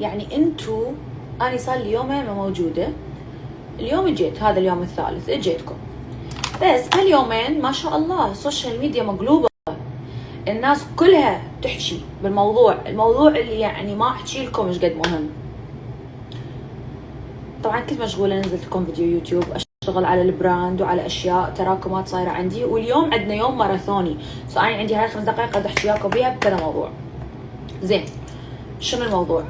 يعني انتو، أنا صار لي يومين ما موجودة، اليوم جيت، هذا اليوم الثالث اجيتكم، بس هاليومين ما شاء الله السوشيال ميديا مقلوبة، الناس كلها تحكي بالموضوع، الموضوع اللي يعني ما احكي لكم ايش قد مهم. طبعا كنت مشغولة، نزلت لكم فيديو يوتيوب، اشتغل على البراند وعلى اشياء تراكمات صايرة عندي، واليوم عندنا يوم ماراثوني، انا عندي هاي 5 دقائق قد احكي وياكم بيها بكذا موضوع. زين، شنو الموضوع؟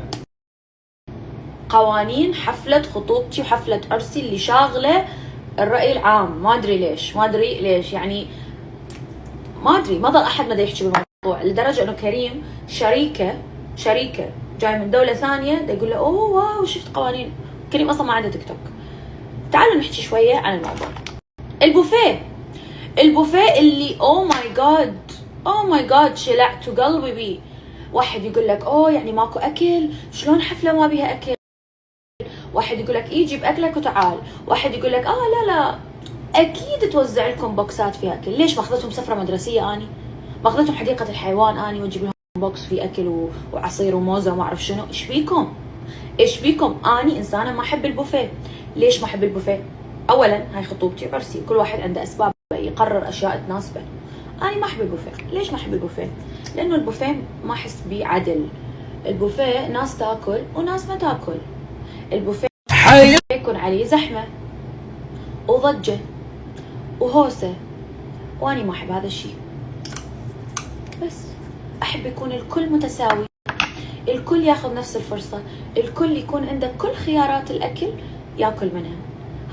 قوانين حفلة خطوبتي وحفلة عرسي اللي شاغلة الرأي العام، ما ادري ليش يعني، ما ادري، ما ضل احد ما يحكي بالموضوع، لدرجة انه كريم شريكة جاي من دولة ثانية يقول له اوه واو شفت قوانين. كريم اصلا ما عنده تيك توك. تعالوا نحكي شوية عن الموضوع. البوفيه اللي اوه ماي جاد شلعتوا قلبي بيه. واحد يقول لك اوه يعني ماكو اكل، شلون حفلة ما بيها اكل؟ واحد يقول لك جيب اكلك وتعال، واحد يقول لك لا اكيد توزع لكم بوكسات فيها اكل. ليش ما اخذتهم سفرة مدرسية اني؟ ما اخذتهم حديقة الحيوان اني واجيب لهم بوكس فيه اكل وعصير وموزة وما اعرف شنو؟ ايش بيكم؟ اني انسانة ما احب البوفيه. ليش ما احب البوفيه؟ اولا هاي خطوبتي وعرسي، كل واحد عنده اسباب يقرر اشياء تناسبه. اني ما احب البوفيه. ليش ما احب البوفيه؟ لانه البوفيه ما احس بيه عدل. البوفيه ناس تاكل وناس ما تاكل. البوفيه يكون عليه زحمة وضجة وهوسة، واني ما احب هذا الشيء. بس احب يكون الكل متساوي، الكل ياخذ نفس الفرصة، الكل يكون عنده كل خيارات الاكل ياكل منها.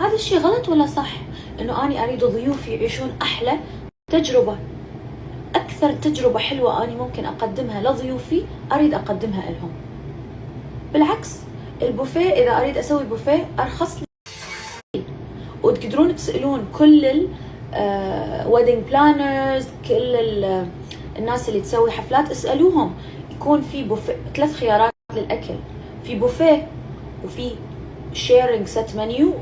هذا الشيء غلط ولا صح؟ انه اني اريد ضيوفي يعيشون احلى تجربة، اكثر تجربة حلوة اني ممكن اقدمها لضيوفي اريد اقدمها لهم. بالعكس، البوفيه اذا اريد اسوي بوفيه ارخص لي، وتقدرون تسألون كل ويدنج بلانرز، كل الناس اللي تسوي حفلات، اسألوهم. يكون في بوفيه 3 خيارات للأكل، في بوفيه وفي شيرنج ست منيو